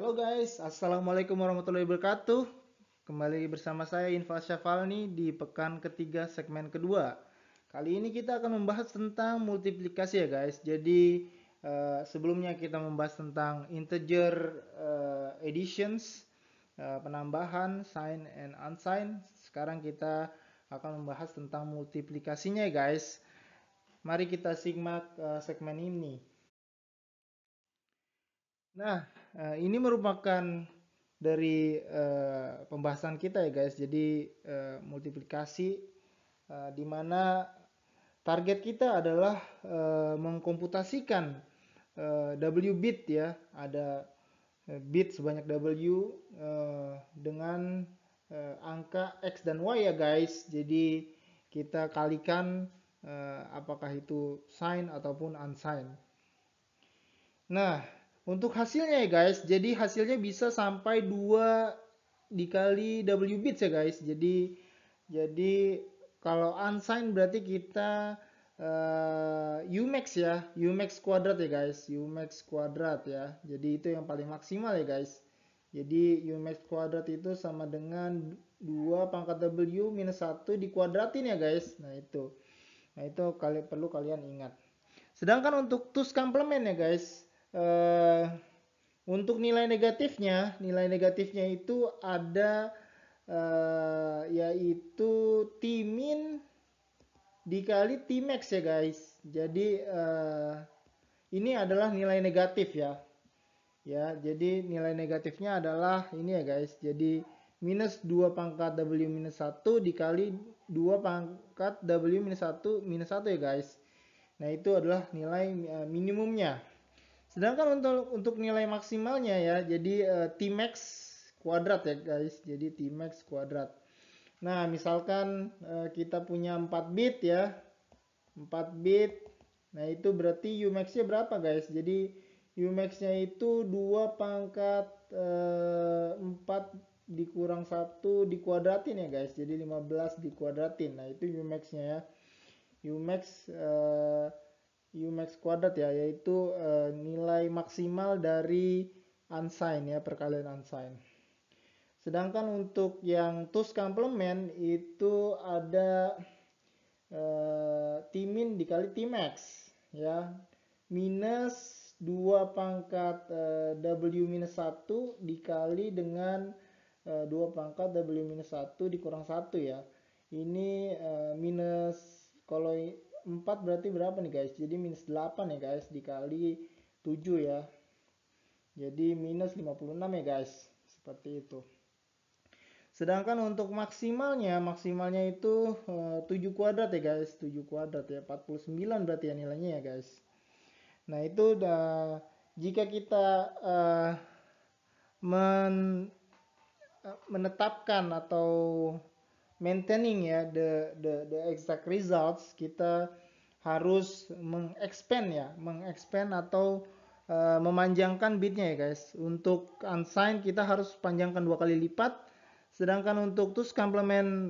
Halo guys, Assalamualaikum warahmatullahi wabarakatuh. Kembali bersama saya Infal Syafalni di pekan ketiga segmen kedua. Kali ini kita akan membahas tentang multiplikasi ya guys. Jadi sebelumnya kita membahas tentang integer additions, penambahan, sign and unsign. Sekarang kita akan membahas tentang multiplikasinya ya guys. Mari kita simak segmen ini. Nah, ini merupakan dari pembahasan kita ya guys. Jadi multiplikasi di mana target kita adalah mengkomputasikan W bit ya. Ada bit sebanyak W dengan angka X dan Y ya guys. Jadi kita kalikan apakah itu sign ataupun unsigned. Nah, untuk hasilnya ya guys, jadi hasilnya bisa sampai 2 dikali W bits ya guys. Jadi kalau unsigned berarti kita Umax ya, Umax kuadrat ya guys, Umax kuadrat ya. Jadi itu yang paling maksimal ya guys. Jadi Umax kuadrat itu sama dengan 2 pangkat W minus 1 dikuadratin ya guys. Nah itu perlu kalian ingat. Sedangkan untuk two's complement ya guys, untuk nilai negatifnya itu ada yaitu T min dikali T max ya guys. Jadi ini adalah nilai negatif ya. Ya, jadi nilai negatifnya adalah ini ya guys. Jadi minus 2 pangkat W minus 1 dikali 2 pangkat W minus 1 ya guys. Nah, itu adalah nilai minimumnya. Sedangkan untuk nilai maksimalnya ya, jadi T-max kuadrat ya guys. Jadi T-max kuadrat. Nah, misalkan kita punya 4 bit ya. 4 bit. Nah, itu berarti Umax-nya berapa guys? Jadi Umax-nya itu 2 pangkat 4 dikurang 1 dikuadratin ya guys. Jadi 15 dikuadratin. Nah, itu Umax-nya ya. Umax kuadrat ya, yaitu nilai maksimal dari unsigned ya, perkalian unsigned. Sedangkan untuk yang two's complement itu ada T min dikali T max ya, minus 2 pangkat W minus 1 dikali dengan 2 pangkat W minus 1 dikurang 1 ya. Ini minus, kalau 4 berarti berapa nih guys? Jadi minus 8 ya guys, dikali 7 ya. Jadi minus 56 ya guys. Seperti itu. Sedangkan untuk maksimalnya itu 7 kuadrat ya guys. 7 kuadrat ya, 49 berarti ya nilainya ya guys. Nah itu jika kita menetapkan atau maintaining ya the exact results, kita harus mengexpand atau memanjangkan bitnya ya guys. Untuk unsigned kita harus panjangkan 2 kali lipat, sedangkan untuk two's complement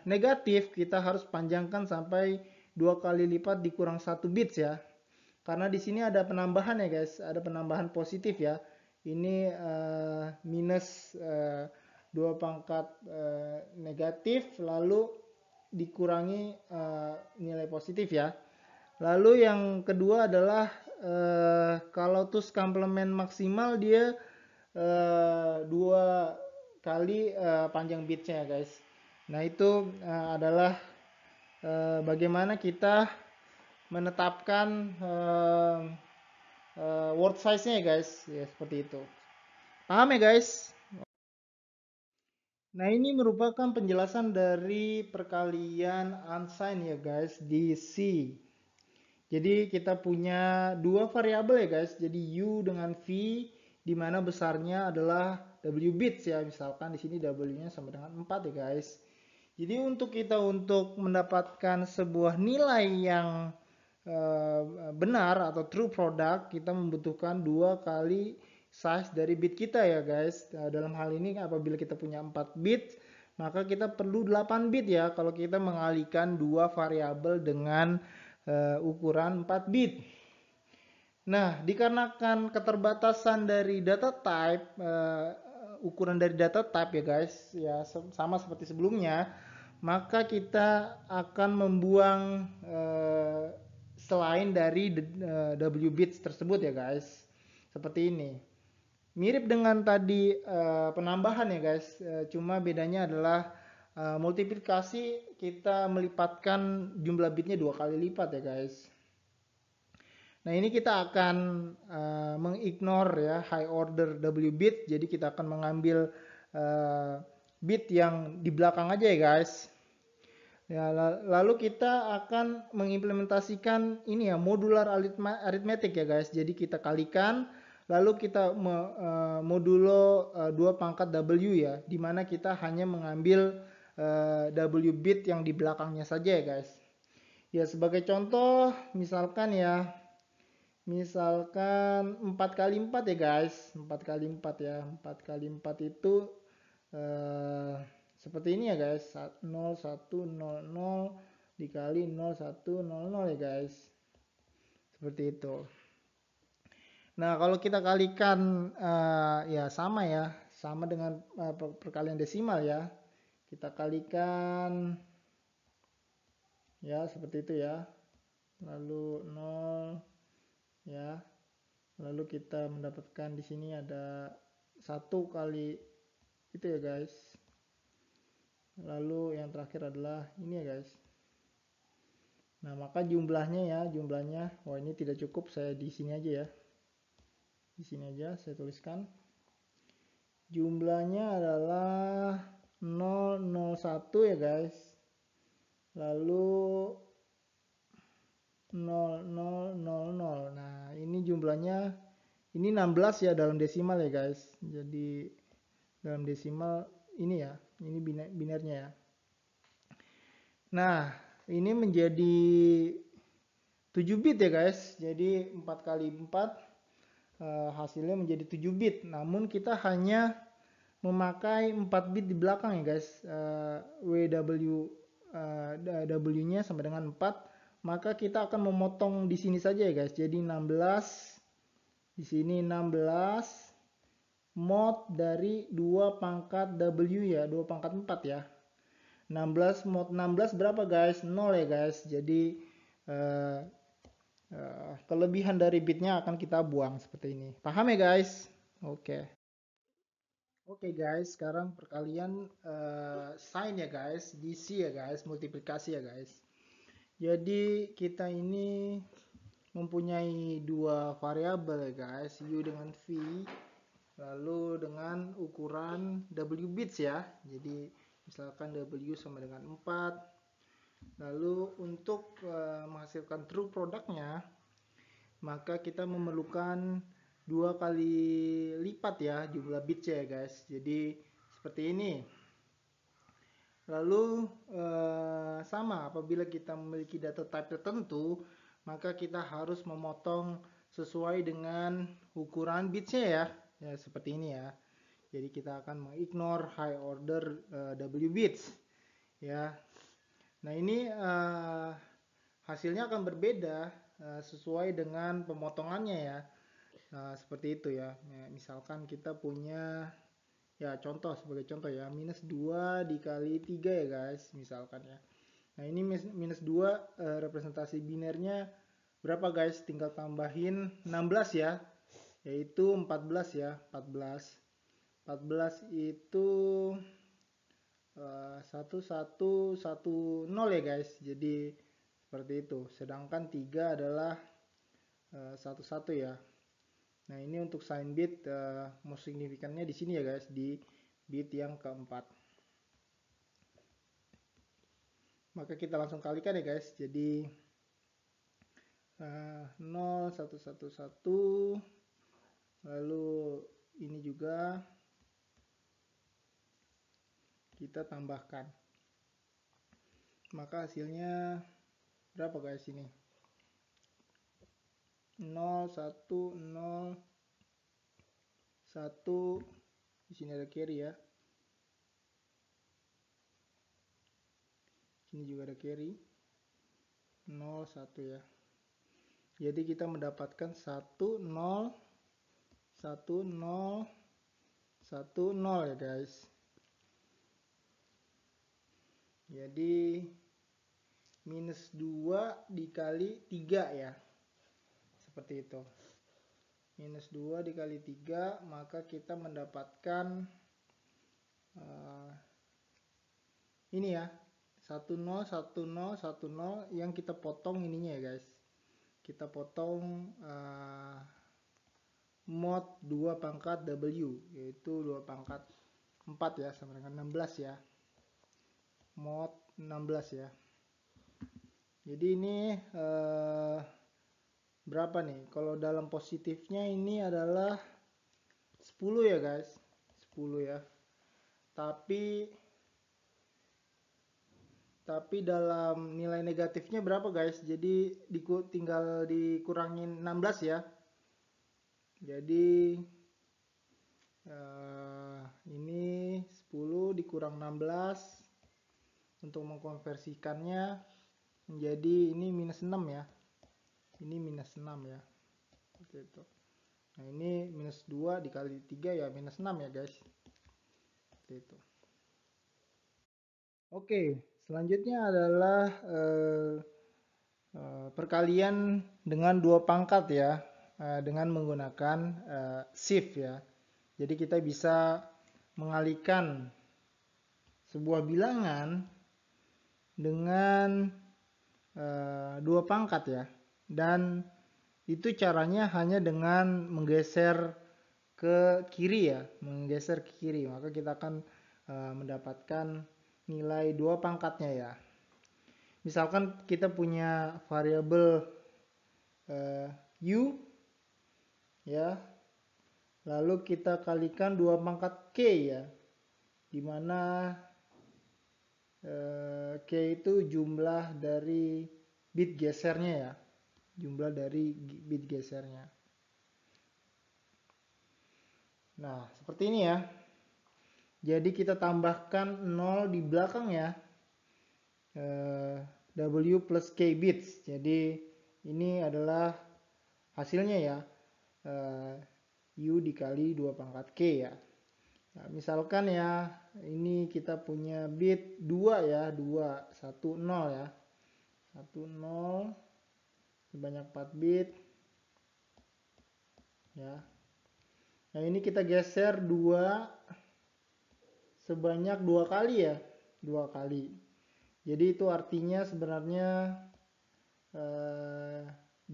negatif kita harus panjangkan sampai 2 kali lipat dikurang 1 bits ya. Karena di sini ada penambahan ya guys, ada penambahan positif ya. Ini minus 2 pangkat negatif lalu dikurangi nilai positif ya. Lalu yang kedua adalah kalau two's complement maksimal dia 2 kali panjang bitsnya ya guys. Nah itu adalah bagaimana kita menetapkan word size-nya ya guys. Ya seperti itu. Paham ya guys? Nah, ini merupakan penjelasan dari perkalian unsigned ya guys di C. Jadi kita punya 2 variabel ya guys. Jadi U dengan V, di mana besarnya adalah W bits ya. Misalkan di sini W-nya sama dengan 4 ya guys. Jadi untuk mendapatkan sebuah nilai yang benar atau true product, kita membutuhkan 2 kali size dari bit kita ya guys. Dalam hal ini apabila kita punya 4 bit, maka kita perlu 8 bit ya kalau kita mengalihkan 2 variabel dengan ukuran 4 bit. Nah, dikarenakan keterbatasan dari data type, ukuran dari data type ya guys, ya sama seperti sebelumnya, maka kita akan membuang selain dari W bits tersebut ya guys, seperti ini. Mirip dengan tadi penambahan ya guys, cuma bedanya adalah multiplikasi kita melipatkan jumlah bitnya 2 kali lipat ya guys. Nah, ini kita akan mengignore ya high order W bit, jadi kita akan mengambil bit yang di belakang aja ya guys. Ya, lalu kita akan mengimplementasikan ini ya modular arithmetic ya guys. Jadi kita kalikan, lalu kita modulo 2 pangkat W ya, dimana kita hanya mengambil W bit yang di belakangnya saja ya guys. Ya, sebagai contoh misalkan 4 kali 4 ya guys, 4 kali 4 ya, 4 kali 4 itu seperti ini ya guys, 0 1 0 0 dikali 0 1 0 0 ya guys, seperti itu. Nah, kalau kita kalikan ya sama dengan perkalian desimal ya, kita kalikan ya seperti itu ya, lalu 0 ya, lalu kita mendapatkan di sini ada 1 kali itu ya guys, lalu yang terakhir adalah ini ya guys. Nah, maka jumlahnya wah ini tidak cukup, saya di sini aja ya, di sini aja saya tuliskan jumlahnya adalah 001 ya guys, lalu 0000. Nah, ini jumlahnya ini 16 ya dalam desimal ya guys. Jadi dalam desimal ini ya, ini binernya ya. Nah, ini menjadi 7 bit ya guys. Jadi 4 kali 4 hasilnya menjadi 7 bit. Namun kita hanya memakai 4 bit di belakang ya guys. W-nya sama dengan 4. Maka kita akan memotong di sini saja ya guys. Jadi 16, di sini 16 mod dari 2 pangkat W ya, 2 pangkat 4 ya. 16 mod 16 berapa guys? 0 ya guys. Jadi kelebihan dari bitnya akan kita buang seperti ini. Paham ya guys? Oke. Oke guys, sekarang perkalian sign ya guys, DC ya guys, multiplikasi ya guys. Jadi kita ini mempunyai 2 variabel ya guys, U dengan V, lalu dengan ukuran W bits ya. Jadi misalkan W sama dengan 4. Lalu untuk menghasilkan true produknya, maka kita memerlukan 2 kali lipat ya jumlah bitsnya ya guys. Jadi seperti ini. Lalu sama apabila kita memiliki data type tertentu, maka kita harus memotong sesuai dengan ukuran bitsnya ya. Ya seperti ini ya. Jadi kita akan mengignore high order W bits ya. Nah, ini hasilnya akan berbeda sesuai dengan pemotongannya ya. Nah, seperti itu ya. Misalkan kita punya ya sebagai contoh ya, minus 2 dikali 3 ya guys, misalkan ya. Nah, ini minus 2 representasi binernya berapa guys? Tinggal tambahin 16 ya, yaitu 14 ya, 14. 14 itu 1110 ya guys. Jadi seperti itu. Sedangkan 3 adalah 11 ya. Nah, ini untuk sign bit most signifikannya di sini ya guys, di bit yang keempat. Maka kita langsung kalikan ya guys. Jadi 0 1 1 1, lalu ini juga kita tambahkan. Maka hasilnya berapa guys ini? 0 1 0 1, di sini ada carry ya. Sini juga ada carry. 0 1 ya. Jadi kita mendapatkan 1 0 1 0 1 0 ya guys. Jadi minus 2 dikali 3 ya. Seperti itu. Minus 2 dikali 3, maka kita mendapatkan ini ya. 1 0 1 0 1 0 yang kita potong ininya ya guys. Kita potong mod 2 pangkat W, yaitu 2 pangkat 4 ya, sama dengan 16 ya. Mod 16 ya. Jadi ini berapa nih? Kalau dalam positifnya ini adalah 10 ya guys. 10 ya. Tapi dalam nilai negatifnya berapa guys? Jadi tinggal dikurangin 16 ya. Jadi ini 10 dikurang 16 untuk mengkonversikannya menjadi ini minus 6 ya. Ini minus 6 ya. Seperti itu. Nah, ini minus 2 dikali 3 ya minus 6 ya guys. Seperti itu. Oke, selanjutnya adalah perkalian dengan 2 pangkat ya, dengan menggunakan shift ya. Jadi kita bisa mengalihkan sebuah bilangan dengan 2 pangkat ya. Dan itu caranya hanya dengan menggeser ke kiri ya, menggeser ke kiri. Maka kita akan mendapatkan nilai 2 pangkatnya ya. Misalkan kita punya variabel U ya, lalu kita kalikan 2 pangkat K ya, dimana K itu jumlah dari bit gesernya ya, jumlah dari bit gesernya. Nah, seperti ini ya. Jadi kita tambahkan 0 di belakang ya, W plus K bits. Jadi ini adalah hasilnya ya, U dikali 2 pangkat K ya. Nah, misalkan ya, ini kita punya bit 2 ya, 2, 1, 0 ya. 1, 0, sebanyak 4 bit. Ya. Nah, ini kita geser 2 sebanyak 2 kali ya, 2 kali. Jadi itu artinya sebenarnya 2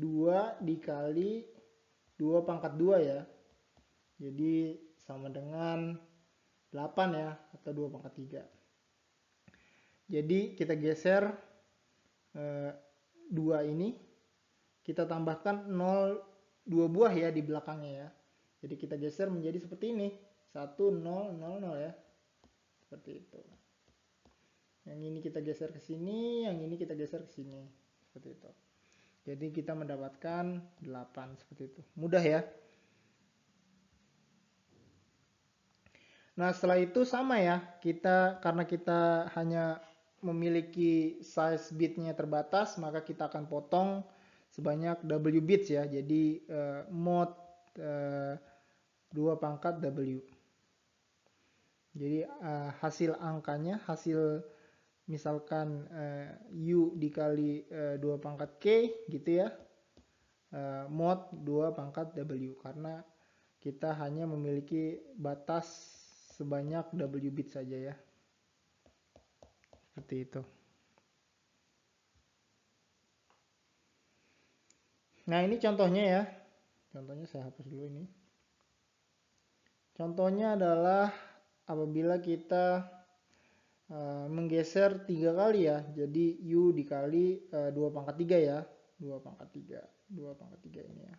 dikali 2 pangkat 2 ya. Jadi sama dengan 8 ya, atau 2 pangkat 3. Jadi kita geser 2 ini, kita tambahkan 0, 2 buah ya di belakangnya ya. Jadi kita geser menjadi seperti ini, 1, 0, 0, 0 ya. Seperti itu. Yang ini kita geser ke sini, yang ini kita geser ke sini. Seperti itu. Jadi kita mendapatkan 8 seperti itu. Mudah ya. Nah, setelah itu sama ya. Karena kita hanya memiliki size bitnya terbatas, maka kita akan potong sebanyak W bits ya. Jadi mod 2 pangkat W. Jadi hasil angkanya, hasil misalkan U dikali 2 pangkat K gitu ya, mod 2 pangkat W, karena kita hanya memiliki batas sebanyak W bit saja ya. Seperti itu. Nah, ini contohnya ya. Contohnya saya hapus dulu ini. Contohnya adalah apabila kita menggeser 3 kali ya. Jadi U dikali 2 pangkat 3 ya. 2 pangkat 3. 2 pangkat 3 ini ya.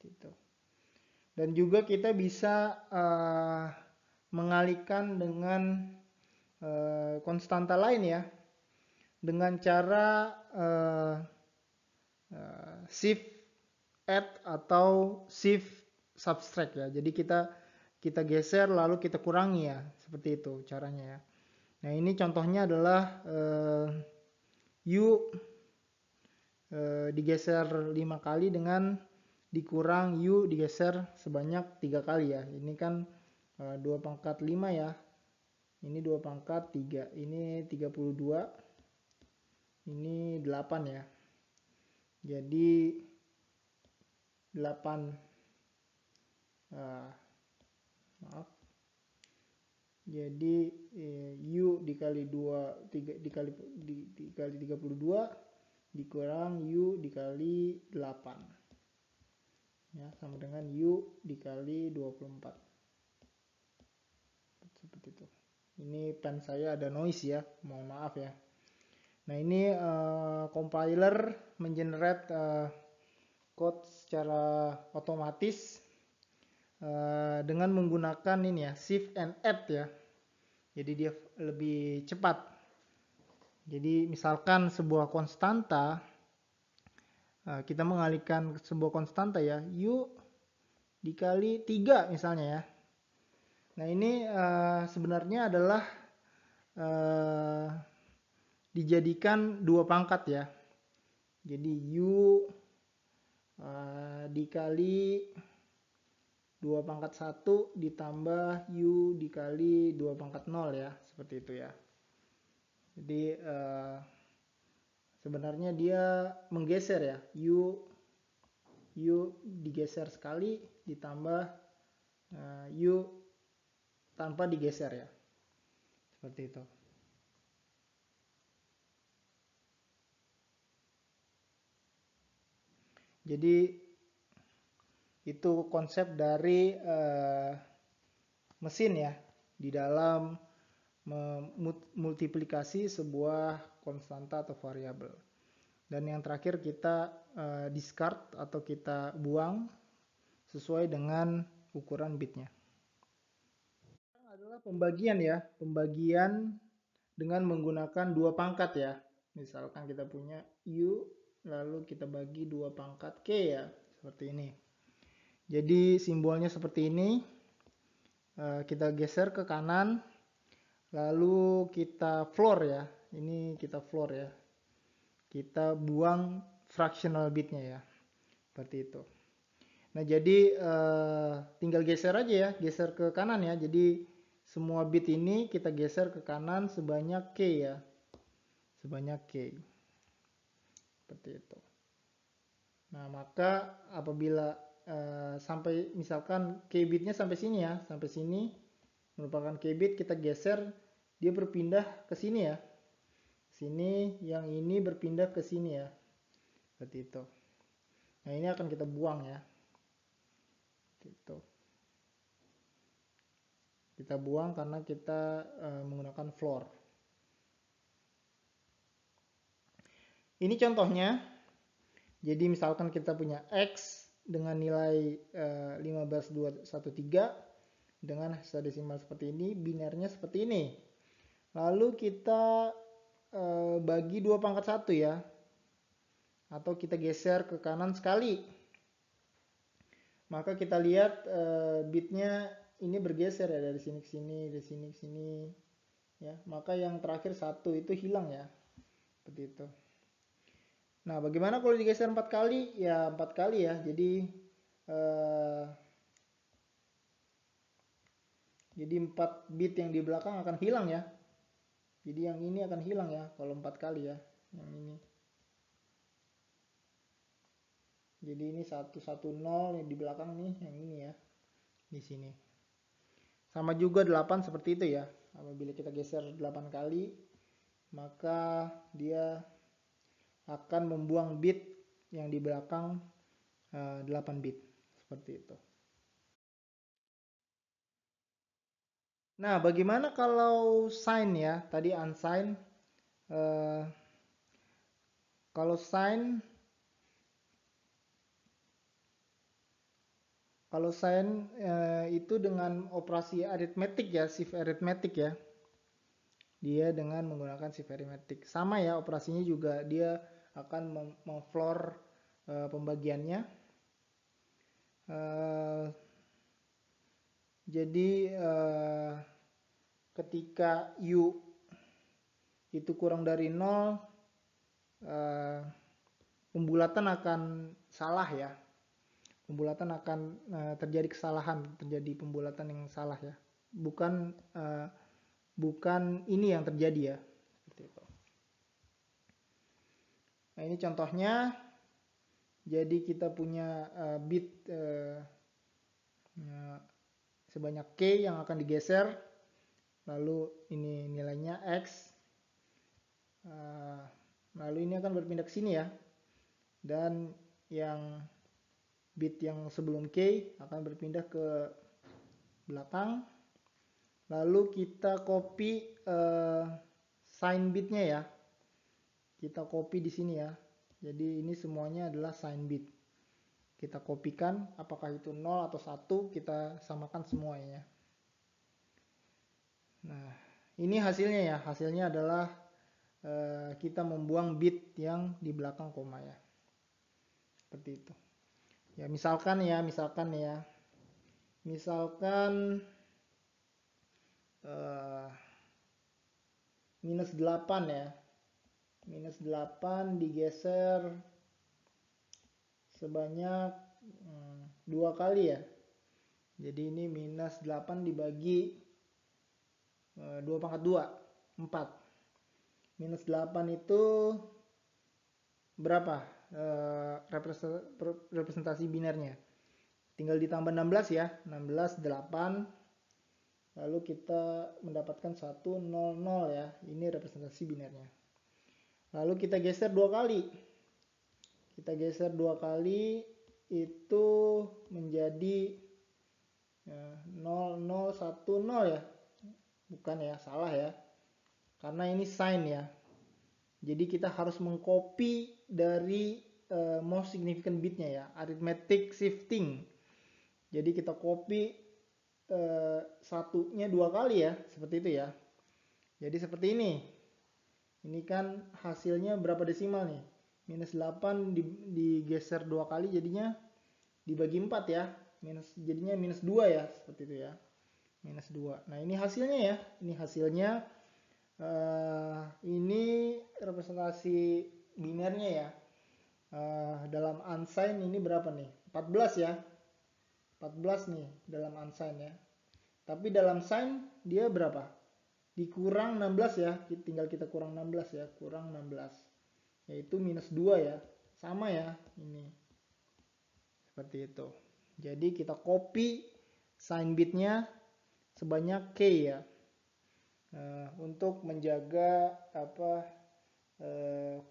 Gitu. Dan juga kita bisa mengalihkan dengan konstanta lain ya. Dengan cara shift add atau shift subtract ya. Jadi kita geser lalu kita kurangi ya. Seperti itu caranya ya. Nah, ini contohnya adalah U digeser 5 kali dengan dikurang U digeser sebanyak 3 kali ya. Ini kan 2 pangkat 5 ya. Ini 2 pangkat 3. Ini 32. Ini 8 ya. Jadi 8 maaf. Jadi U dikali 2 dikali 32 dikurang U dikali 8. Ya, sama dengan U dikali 24. Seperti itu. Ini pen saya ada noise ya, mohon maaf ya. Nah, ini compiler mengenerate code secara otomatis dengan menggunakan ini ya, shift and add ya. Jadi dia lebih cepat. Jadi misalkan sebuah konstanta, kita mengalihkan sebuah konstanta ya, U dikali 3 misalnya ya. Nah, ini sebenarnya adalah dijadikan 2 pangkat ya. Jadi U dikali 2 pangkat 1 ditambah U dikali 2 pangkat 0 ya. Seperti itu ya. Jadi sebenarnya dia menggeser ya. U digeser sekali ditambah U tanpa digeser ya. Seperti itu. Jadi itu konsep dari mesin ya di dalam memultiplikasi sebuah konstanta atau variabel. Dan yang terakhir kita discard atau kita buang sesuai dengan ukuran bitnya. Adalah pembagian ya, pembagian dengan menggunakan 2 pangkat ya. Misalkan kita punya U lalu kita bagi 2 pangkat K ya, seperti ini. Jadi simbolnya seperti ini. Kita geser ke kanan, lalu kita floor ya. Ini kita floor ya. Kita buang fractional bitnya ya, seperti itu. Nah, jadi tinggal geser aja ya, geser ke kanan ya. Jadi semua bit ini kita geser ke kanan sebanyak K ya, sebanyak K. Seperti itu. Nah, maka apabila sampai misalkan K bitnya sampai sini ya, sampai sini merupakan K bit, kita geser, dia berpindah ke sini ya. Sini, yang ini berpindah ke sini ya. Seperti itu. Nah, ini akan kita buang ya. Gitu. Kita buang karena kita menggunakan floor. Ini contohnya. Jadi misalkan kita punya X dengan nilai 15213 dengan hexadesimal seperti ini, binernya seperti ini. Lalu kita bagi 2 pangkat 1 ya. Atau kita geser ke kanan sekali. Maka kita lihat bitnya ini bergeser ya, dari sini ke sini, dari sini ke sini ya. Maka yang terakhir 1 itu hilang ya. Seperti itu. Nah, bagaimana kalau digeser 4 kali? Ya 4 kali ya. Jadi 4 bit yang di belakang akan hilang ya. Jadi yang ini akan hilang ya kalau 4 kali ya. Yang ini. Jadi ini 110 yang di belakang nih, yang ini ya. Di sini. Sama juga 8 seperti itu ya. Apabila kita geser 8 kali, maka dia akan membuang bit yang di belakang 8 bit. Seperti itu. Nah, bagaimana kalau sign ya? Tadi unsigned. Kalau sign itu dengan operasi aritmetik ya, shift aritmetik ya. Dia dengan menggunakan shift aritmetik. Sama ya, operasinya juga dia akan memfloor pembagiannya. Jadi ketika U itu kurang dari 0, pembulatan akan salah ya. Pembulatan akan terjadi kesalahan, terjadi pembulatan yang salah ya. Bukan ini yang terjadi ya. Seperti itu. Nah, ini contohnya. Jadi kita punya bit sebanyak K yang akan digeser. Lalu ini nilainya X. Lalu ini akan berpindah ke sini ya. Dan yang bit yang sebelum K akan berpindah ke belakang. Lalu kita copy sign bitnya ya. Kita copy di sini ya. Jadi ini semuanya adalah sign bit. Kita kopikan, apakah itu 0 atau 1, kita samakan semuanya. Nah, ini hasilnya ya. Hasilnya adalah kita membuang bit yang di belakang koma ya. Seperti itu. Ya, misalkan minus 8 ya. Minus 8 digeser sebanyak 2 kali ya. Jadi ini minus 8 dibagi 2 pangkat 2, 4. Minus 8 itu berapa representasi binernya? Tinggal ditambah 16 ya. 16, 8. Lalu kita mendapatkan 1, 0, 0 ya. Ini representasi binernya. Lalu kita geser 2 kali. Kita geser 2 kali itu menjadi 0, 0, 1, 0 ya. Bukan ya, salah ya. Karena ini sign ya. Jadi kita harus mengcopy dari most significant bitnya ya. Arithmetic shifting. Jadi kita copy satunya 2 kali ya. Seperti itu ya. Jadi seperti ini. Ini kan hasilnya berapa desimal nih? Minus 8 digeser 2 kali jadinya dibagi 4 ya. Jadinya minus 2 ya. Seperti itu ya. Minus 2. Nah ini hasilnya ya. Ini hasilnya. Ini representasi binernya ya. Dalam unsigned ini berapa nih? 14 ya. 14 nih dalam unsigned ya. Tapi dalam sign dia berapa? Dikurang 16 ya. Tinggal kita kurang 16 ya. Kurang 16. Yaitu minus 2 ya. Sama ya ini. Seperti itu. Jadi kita copy sign bitnya sebanyak K ya. Untuk menjaga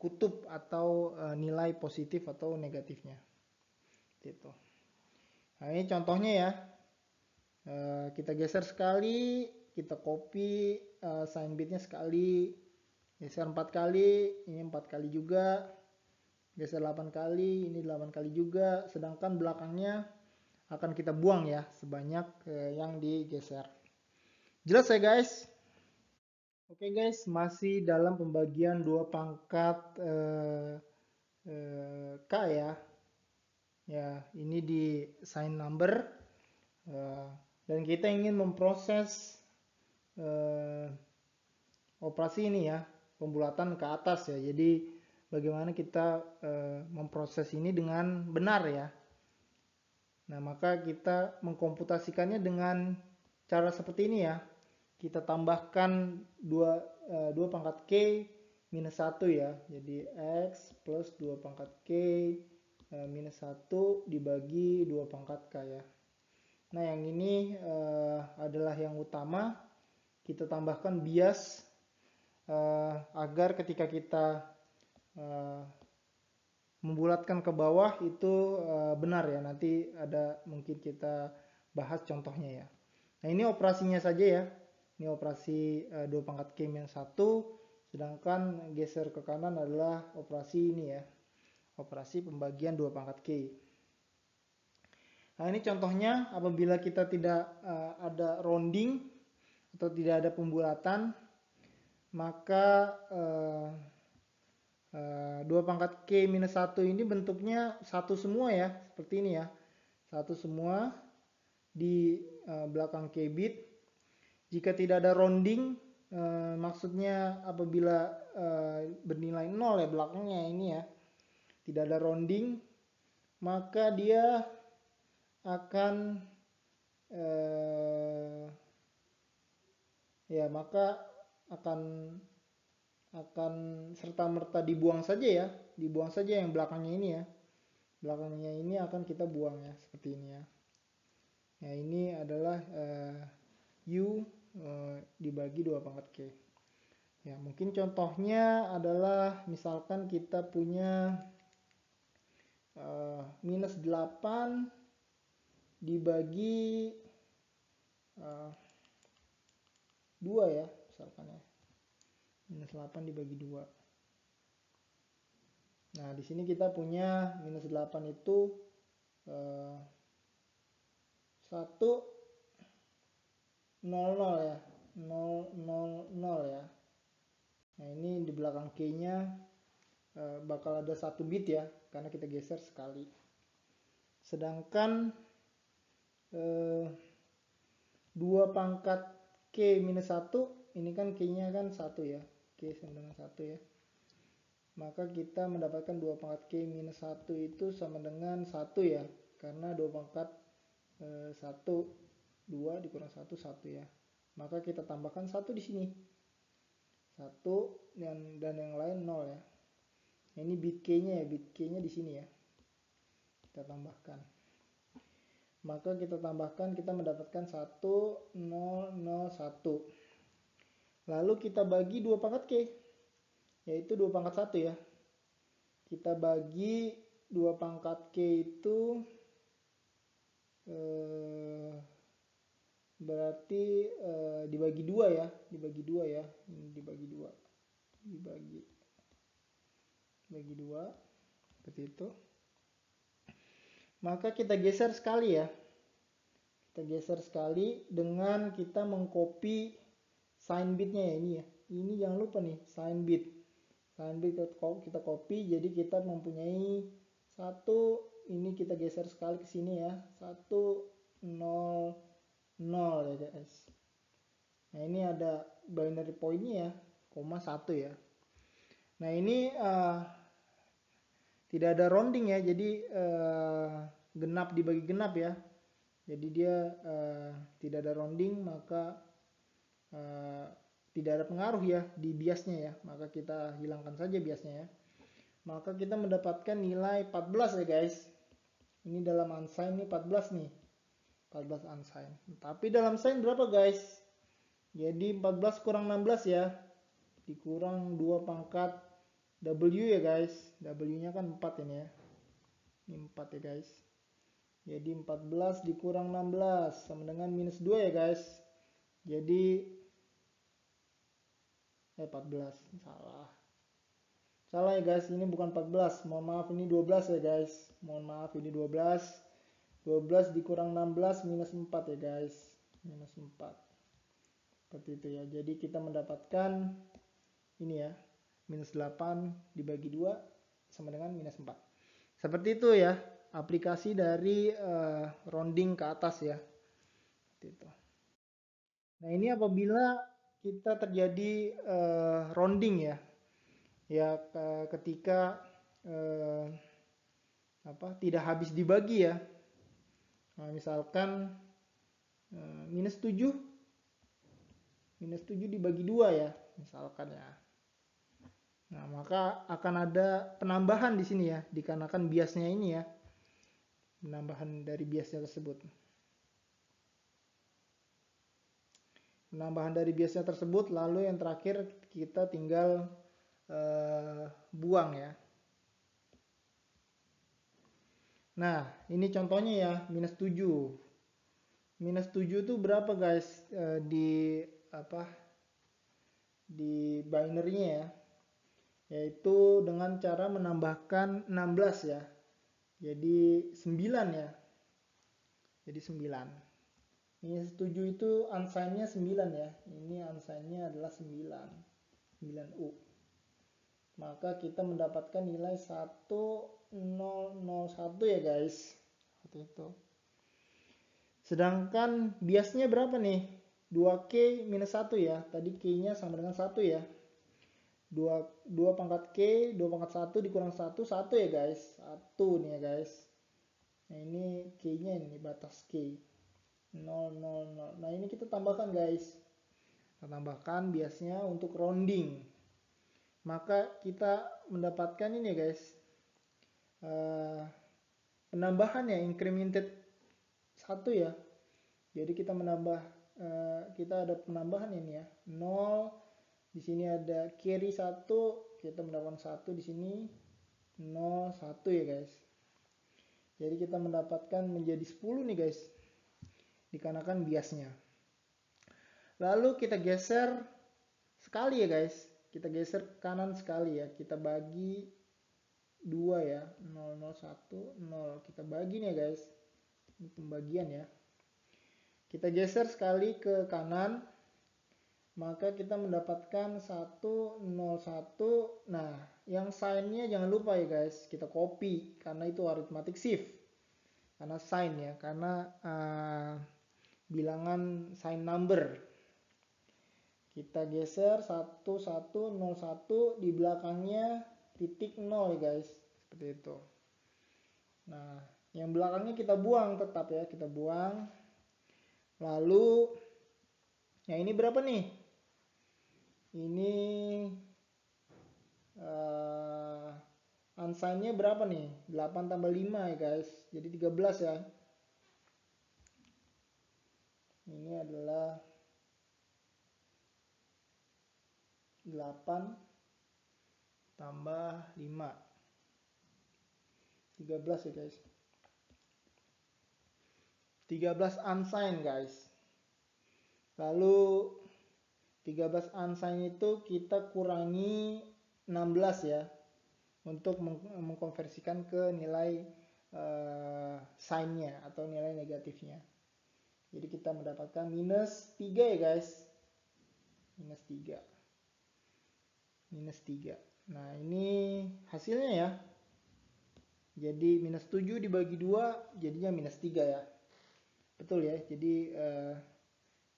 kutub atau nilai positif atau negatifnya. Gitu. Nah ini contohnya ya. Kita geser sekali, kita copy sign bitnya sekali, geser 4 kali, ini 4 kali juga, geser 8 kali, ini 8 kali juga, sedangkan belakangnya akan kita buang ya sebanyak yang digeser. Jelas ya guys? Oke guys, masih dalam pembagian 2 pangkat K ya. Ya, ini di sign number. Dan kita ingin memproses operasi ini ya, pembulatan ke atas ya. Jadi bagaimana kita memproses ini dengan benar ya. Nah, maka kita mengkomputasikannya dengan cara seperti ini ya. Kita tambahkan 2 pangkat K minus 1 ya. Jadi X plus 2 pangkat K minus 1 dibagi 2 pangkat K ya. Nah yang ini adalah yang utama. Kita tambahkan bias agar ketika kita membulatkan ke bawah itu benar ya. Nanti ada mungkin kita bahas contohnya ya. Nah ini operasinya saja ya. Ini operasi 2 pangkat K minus 1. Sedangkan geser ke kanan adalah operasi ini ya. Operasi pembagian 2 pangkat K. Nah ini contohnya apabila kita tidak ada rounding atau tidak ada pembulatan, maka 2 pangkat K minus 1 ini bentuknya satu semua ya, seperti ini ya. Satu semua di belakang K bit. Jika tidak ada rounding, maksudnya apabila bernilai 0 ya belakangnya ini ya, tidak ada rounding, maka dia akan maka akan serta-merta dibuang saja ya, dibuang saja yang belakangnya ini ya. Belakangnya ini akan kita buang ya, seperti ini ya. Nah, ini adalah U dibagi 2 pangkat K. Ya, mungkin contohnya adalah misalkan kita punya minus 8 dibagi 2 ya, misalkan ya. Minus 8 dibagi 2. Nah, di sini kita punya minus 8 itu 1, 0, ya. 0, 0, 0 ya. Nah, ini di belakang K-nya bakal ada 1 bit ya, karena kita geser sekali. Sedangkan 2 pangkat K minus 1, ini kan K-nya kan 1 ya. K sama dengan 1 ya. Maka kita mendapatkan 2 pangkat K minus 1 itu sama dengan 1 ya. Karena 2 pangkat 1, 2 dikurang 1, 1 ya. Maka kita tambahkan 1 di sini. 1 dan yang lain 0 ya. Ini bit K-nya ya, bit K-nya di sini ya. Kita tambahkan. Maka kita tambahkan, kita mendapatkan 1, 0, 0, 1. Lalu kita bagi 2 pangkat K, yaitu 2 pangkat 1 ya. Kita bagi 2 pangkat K itu berarti dibagi 2 ya, dibagi 2 ya. Ini dibagi 2. Dibagi 2 seperti itu. Maka kita geser sekali ya. Kita geser sekali dengan kita mengcopy sign bitnya ya, ini ya. Ini jangan lupa nih, sign bit. Sign bit kita copy, jadi kita mempunyai 1, ini kita geser sekali ke sini ya. 1, 0, 0 ya guys. Nah, ini ada binary point-nya ya, koma 1 ya. Nah, ini tidak ada rounding ya, jadi genap dibagi genap ya. Jadi dia tidak ada rounding, maka tidak ada pengaruh ya di biasnya ya. Maka kita hilangkan saja biasnya ya. Maka kita mendapatkan nilai 14 ya guys. Ini dalam unsigned nih 14 nih. 14 unsigned. Tapi dalam sign berapa guys? Jadi 14 kurang 16 ya. Dikurang 2 pangkat W ya guys. W-nya kan 4 ini ya. Ini 4 ya guys. Jadi 14 dikurang 16 sama dengan minus 2 ya guys. Jadi 14. Salah ya guys, ini bukan 14. Mohon maaf, ini 12 ya guys. Mohon maaf, ini 12. 12 dikurang 16 minus 4 ya guys. Minus 4. Seperti itu ya. Jadi kita mendapatkan ini ya. Minus 8 dibagi 2 sama dengan minus 4. Seperti itu ya. Aplikasi dari rounding ke atas ya. Seperti itu. Nah, ini apabila kita terjadi rounding ya. Ya, ketika tidak habis dibagi ya. Nah, misalkan minus 7 dibagi 2 ya, misalkan ya. Nah, maka akan ada penambahan di sini ya, dikarenakan biasnya ini ya. Penambahan dari biasnya tersebut. Penambahan dari biasnya tersebut, lalu yang terakhir kita tinggal buang ya. Nah, ini contohnya ya, minus 7. Minus 7 itu berapa guys di binary-nya ya. Yaitu dengan cara menambahkan 16 ya. Jadi 9 ya. Jadi 9. Minus 7 itu unsigned-nya 9 ya. Ini unsigned-nya adalah 9. 9U. Maka kita mendapatkan nilai 1001 ya guys. Seperti itu. Sedangkan biasnya berapa nih? 2K minus 1 ya. Tadi K-nya sama dengan 1 ya. 2 pangkat K, 2 pangkat 1 dikurang 1, 1 ya guys. 1 nih ya guys. Nah ini K-nya ini batas K. 0, 0, 0. Nah ini kita tambahkan guys. Kita tambahkan biasanya untuk rounding. Maka kita mendapatkan ini ya guys. Penambahan ya, incremented 1 ya. Jadi kita menambah, kita ada penambahan ini ya. 0, di sini ada carry 1, kita mendapatkan 1 di sini. 0, 1 ya guys. Jadi kita mendapatkan menjadi 10 nih guys. Dikarenakan biasnya. Lalu kita geser sekali ya guys. Kita geser ke kanan sekali ya. Kita bagi 2 ya. 0, 0, 1, 0. Kita bagi nih ya guys. Ini pembagian ya. Kita geser sekali ke kanan. Maka kita mendapatkan 1, 0, 1. Nah, yang sign-nya jangan lupa ya guys. Kita copy. Karena itu arithmetic shift. Karena sign ya. Karena bilangan sign number. Kita geser 1, 1, 0, 1. Di belakangnya titik 0 ya guys. Seperti itu. Nah, yang belakangnya kita buang tetap ya. Kita buang. Lalu, ya ini berapa nih? Ini unsigned-nya berapa nih? 8 tambah 5 ya guys. Jadi 13 ya. Ini adalah 8 tambah 5. 13 ya guys. 13 unsigned guys. Lalu 13 unsigned itu kita kurangi 16 ya. Untuk mengkonversikan ke nilai sign-nya atau nilai negatifnya. Jadi kita mendapatkan minus 3 ya guys. Minus 3. Minus 3. Nah ini hasilnya ya. Jadi minus 7 dibagi 2 jadinya minus 3 ya. Betul ya. Jadi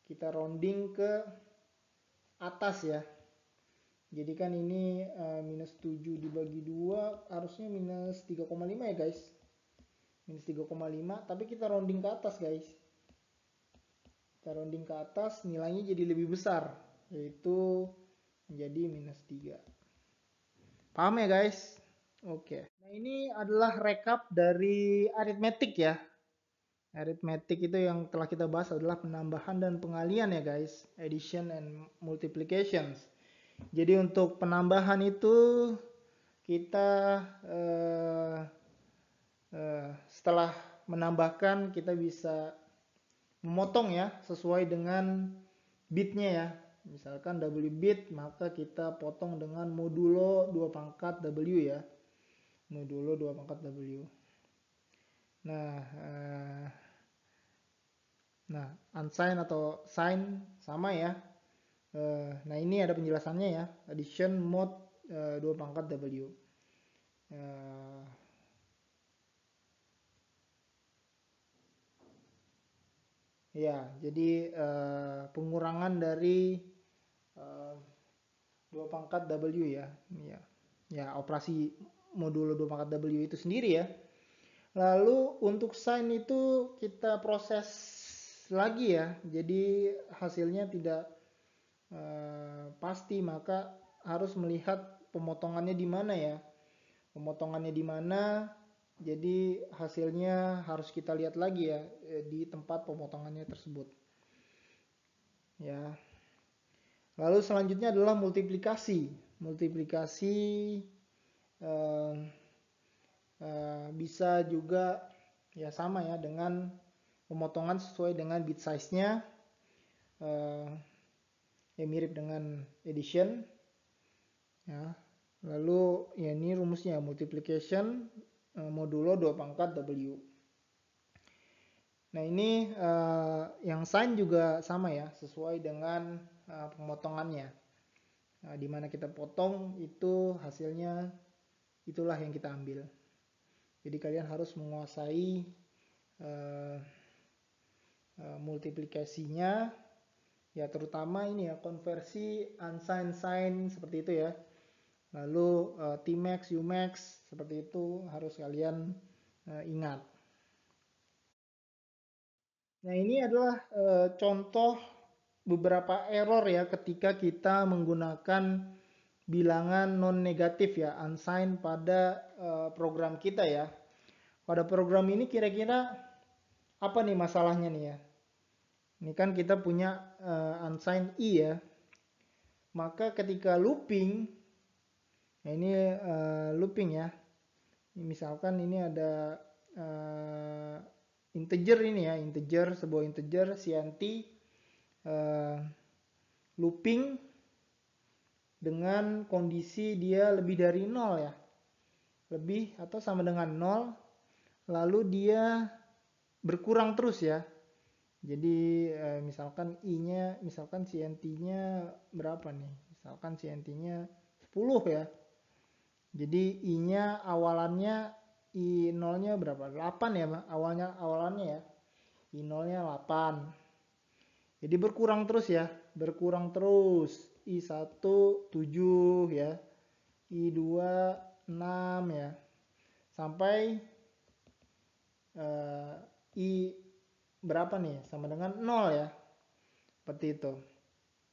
kita rounding ke atas ya. Jadi kan ini minus 7 dibagi 2 harusnya minus 3,5 ya guys. Minus 3,5 tapi kita rounding ke atas guys. Kita rounding ke atas nilainya jadi lebih besar. Yaitu menjadi minus 3. Paham ya guys? Oke. Nah ini adalah recap dari aritmetik ya. Aritmetik itu yang telah kita bahas adalah penambahan dan pengalian ya guys. Addition and multiplications. Jadi untuk penambahan itu kita setelah menambahkan kita bisa memotong ya sesuai dengan bitnya ya. Misalkan W bit maka kita potong dengan modulo 2 pangkat W ya. Modulo 2 pangkat W. Nah unsigned atau sign sama ya. Nah ini ada penjelasannya ya. Addition mod 2 pangkat W. Ya, jadi pengurangan dari 2 pangkat W ya. Ya, operasi modulo 2 pangkat W itu sendiri ya. Lalu untuk sign itu kita proses lagi ya. Jadi hasilnya tidak pasti, maka harus melihat pemotongannya di mana ya. Pemotongannya di mana, jadi hasilnya harus kita lihat lagi ya di tempat pemotongannya tersebut. Ya. Lalu selanjutnya adalah multiplikasi. Multiplikasi bisa juga ya sama ya dengan pemotongan sesuai dengan bit size-nya. Ya mirip dengan addition. Ya. Lalu ya ini rumusnya multiplication modulo 2 pangkat W. Nah ini yang sign juga sama ya sesuai dengan pemotongannya. Nah, di mana kita potong itu hasilnya itulah yang kita ambil. Jadi kalian harus menguasai multiplikasinya ya terutama ini ya konversi unsigned sign seperti itu ya. Lalu Tmax, Umax seperti itu harus kalian ingat. Nah, ini adalah contoh beberapa error ya ketika kita menggunakan bilangan non negatif ya, unsigned pada program kita ya. Pada program ini kira-kira apa nih masalahnya nih ya? Ini kan kita punya unsigned I ya. Maka ketika looping, nah ini looping ya. Misalkan ini ada integer ini ya, integer, sebuah integer Cianti looping dengan kondisi dia lebih dari 0 ya. Lebih atau sama dengan 0, lalu dia berkurang terus ya. Jadi misalkan I-nya, misalkan Cianti-nya berapa nih? Misalkan Cianti-nya 10 ya. Jadi I-nya awalannya I0-nya berapa? 8 ya, awalannya ya. I0-nya 8. Jadi berkurang terus ya, berkurang terus. I1 7 ya. I2 6 ya. Sampai I berapa nih? Sama dengan 0 ya. Seperti itu.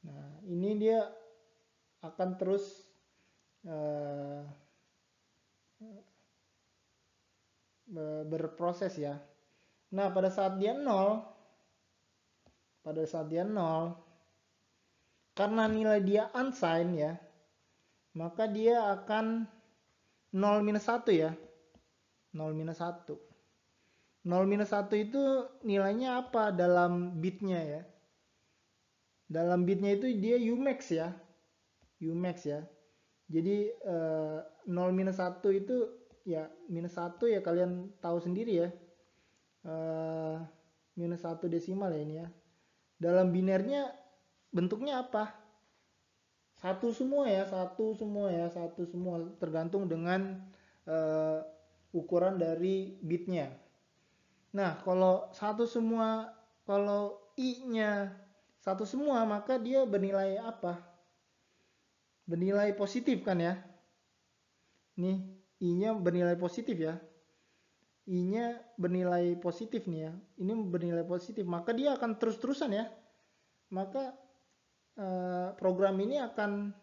Nah, ini dia akan terus berproses ya. Nah, pada saat dia 0, karena nilai dia unsigned ya, maka dia akan 0 minus 1 ya. 0 minus 1. 0 minus 1 itu nilainya apa dalam bitnya ya? Dalam bitnya itu dia Umax ya. Umax ya. Jadi 0 minus 1 itu ya minus 1 ya kalian tahu sendiri ya. Minus 1 desimal ya ini ya. Dalam binernya bentuknya apa? Satu semua ya, satu semua tergantung dengan ukuran dari bitnya. Nah, kalau satu semua, kalau I-nya satu semua, maka dia bernilai apa? Bernilai positif kan ya? Nih, I-nya bernilai positif ya. I-nya bernilai positif nih ya. Ini bernilai positif, maka dia akan terus-terusan ya. Maka program ini akan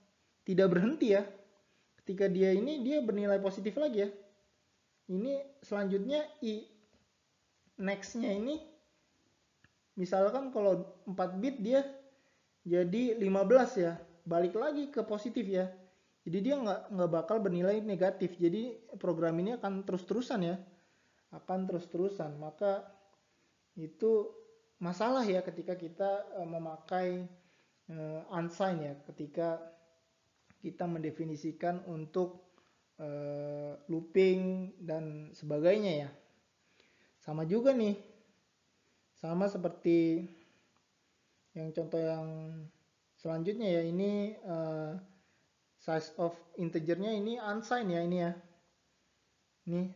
tidak berhenti ya. Ketika dia bernilai positif lagi ya. Ini selanjutnya I next-nya ini misalkan kalau 4 bit dia jadi 15 ya. Balik lagi ke positif ya. Jadi dia nggak bakal bernilai negatif. Jadi program ini akan terus-terusan ya. Akan terus-terusan. Maka itu masalah ya ketika kita memakai unsigned ya, ketika kita mendefinisikan untuk looping dan sebagainya ya. Sama juga nih, sama seperti yang contoh yang selanjutnya ya, ini size of integernya ini unsigned ya ini ya. Nih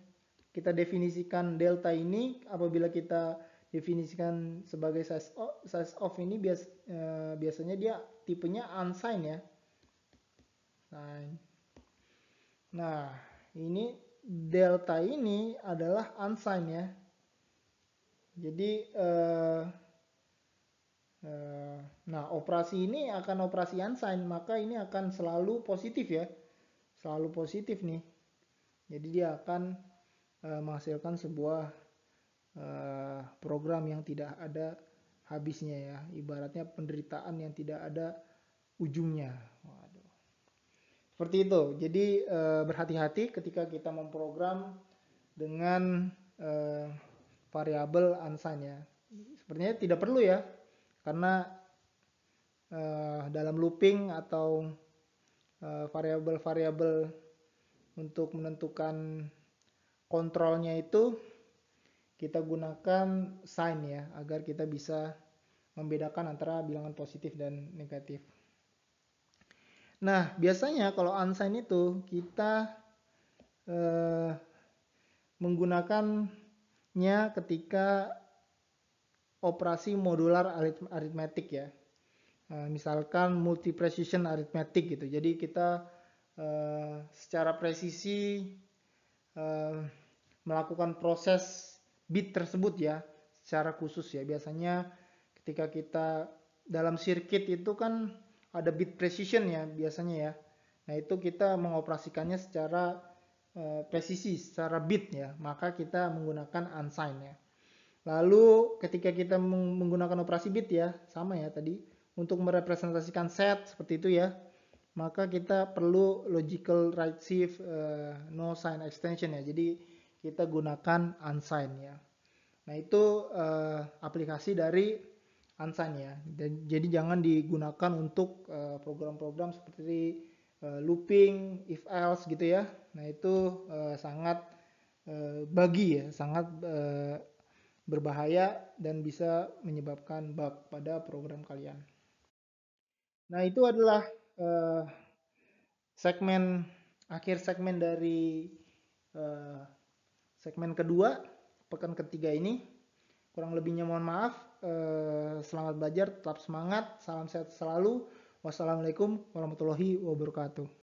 kita definisikan delta ini, apabila kita definisikan sebagai size of ini biasanya dia tipenya unsigned ya. Nah, ini delta ini adalah unsigned ya. Jadi nah operasi ini akan operasi unsigned, maka ini akan selalu positif ya. Selalu positif nih. Jadi dia akan menghasilkan sebuah program yang tidak ada habisnya ya, ibaratnya penderitaan yang tidak ada ujungnya. Waduh. Seperti itu. Jadi berhati-hati ketika kita memprogram dengan variabel unsigned ya. Sepertinya tidak perlu ya, karena dalam looping atau variabel-variabel untuk menentukan kontrolnya itu kita gunakan sign ya, agar kita bisa membedakan antara bilangan positif dan negatif. Nah, biasanya kalau unsigned itu kita menggunakannya ketika operasi modular arithmetic ya. Misalkan multi precision arithmetic gitu. Jadi kita secara presisi eh, melakukan proses bit tersebut ya, secara khusus ya. Biasanya ketika kita dalam sirkuit itu kan ada bit precision ya biasanya ya. Nah itu kita mengoperasikannya secara presisi, secara bit ya. Maka kita menggunakan unsigned ya. Lalu ketika kita menggunakan operasi bit ya, sama ya tadi, untuk merepresentasikan set seperti itu ya, maka kita perlu logical right shift no sign extension ya. Jadi kita gunakan unsigned ya. Nah itu aplikasi dari unsigned ya. Jadi jangan digunakan untuk program-program seperti looping, if else gitu ya. Nah itu sangat buggy ya, sangat berbahaya dan bisa menyebabkan bug pada program kalian. Nah itu adalah uh, segmen akhir segmen dari uh, segmen kedua pekan ketiga ini. Kurang lebihnya mohon maaf. Selamat belajar, tetap semangat, salam sehat selalu. Wassalamualaikum warahmatullahi wabarakatuh.